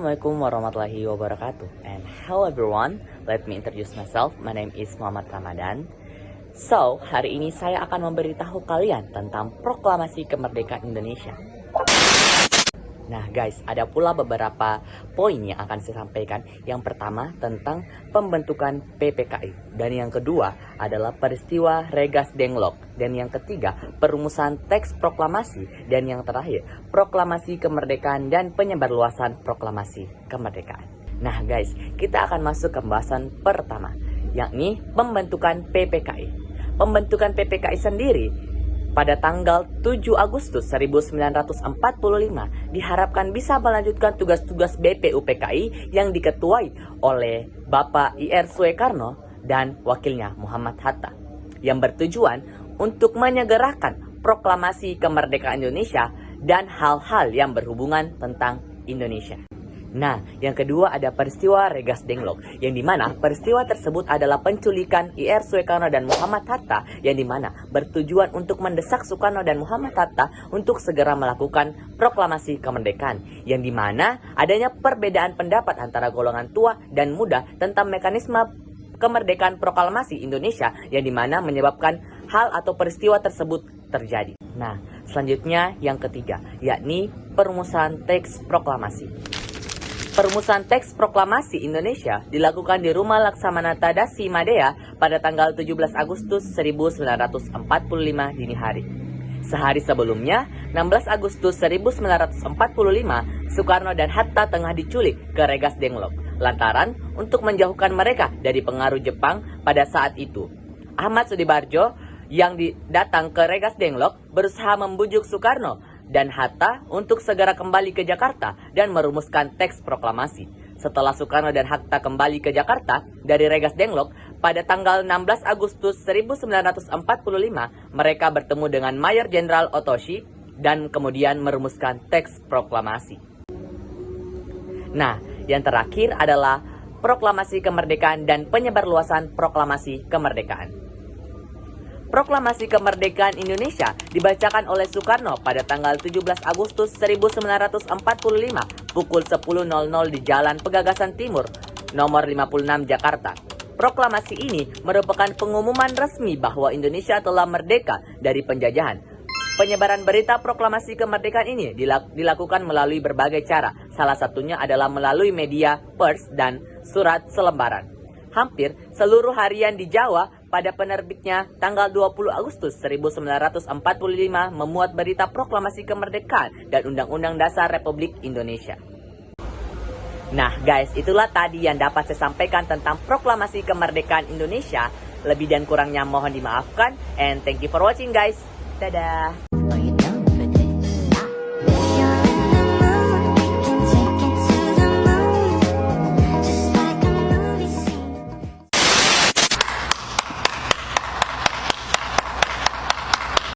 Assalamualaikum warahmatullahi wabarakatuh. And hello everyone, let me introduce myself. My name is Muhammad Ramadan. So, hari ini saya akan memberitahu kalian tentang proklamasi kemerdekaan Indonesia. Nah guys, ada pula beberapa poin yang akan saya sampaikan. Yang pertama tentang pembentukan PPKI, dan yang kedua adalah peristiwa Regas Denglok, dan yang ketiga perumusan teks proklamasi, dan yang terakhir proklamasi kemerdekaan dan penyebarluasan proklamasi kemerdekaan. Nah guys, kita akan masuk ke pembahasan pertama, yakni pembentukan PPKI. Pembentukan PPKI sendiri pada tanggal 7 Agustus 1945 diharapkan bisa melanjutkan tugas-tugas BPUPKI yang diketuai oleh Bapak I.R. Soekarno dan wakilnya Muhammad Hatta, yang bertujuan untuk menyegerakan proklamasi kemerdekaan Indonesia dan hal-hal yang berhubungan tentang Indonesia. Nah, yang kedua ada peristiwa Regas Denglok, yang dimana peristiwa tersebut adalah penculikan I.R. Soekarno dan Muhammad Hatta, yang dimana bertujuan untuk mendesak Soekarno dan Muhammad Hatta untuk segera melakukan proklamasi kemerdekaan, yang dimana adanya perbedaan pendapat antara golongan tua dan muda tentang mekanisme kemerdekaan proklamasi Indonesia, yang dimana menyebabkan hal atau peristiwa tersebut terjadi. Nah, selanjutnya yang ketiga, yakni perumusan teks proklamasi. Perumusan teks proklamasi Indonesia dilakukan di Rumah Laksamana Tadasi Madea pada tanggal 17 Agustus 1945 dini hari. Sehari sebelumnya, 16 Agustus 1945, Soekarno dan Hatta tengah diculik ke Regas Denglok, lantaran untuk menjauhkan mereka dari pengaruh Jepang pada saat itu. Ahmad Sudibarjo yang datang ke Regas Denglok berusaha membujuk Soekarno dan Hatta untuk segera kembali ke Jakarta dan merumuskan teks proklamasi. Setelah Soekarno dan Hatta kembali ke Jakarta dari Regas Denglok pada tanggal 16 Agustus 1945, mereka bertemu dengan Mayor Jenderal Otoshi dan kemudian merumuskan teks proklamasi. Nah, yang terakhir adalah proklamasi kemerdekaan dan penyebarluasan proklamasi kemerdekaan. Proklamasi kemerdekaan Indonesia dibacakan oleh Soekarno pada tanggal 17 Agustus 1945 pukul 10.00 di Jalan Pegagasan Timur, nomor 56 Jakarta. Proklamasi ini merupakan pengumuman resmi bahwa Indonesia telah merdeka dari penjajahan. Penyebaran berita proklamasi kemerdekaan ini dilakukan melalui berbagai cara, salah satunya adalah melalui media, pers, dan surat selembaran. Hampir seluruh harian di Jawa pada penerbitnya tanggal 20 Agustus 1945 memuat berita proklamasi kemerdekaan dan Undang-Undang Dasar Republik Indonesia. Nah guys, itulah tadi yang dapat saya sampaikan tentang proklamasi kemerdekaan Indonesia. Lebih dan kurangnya mohon dimaafkan, and thank you for watching guys. Dadah.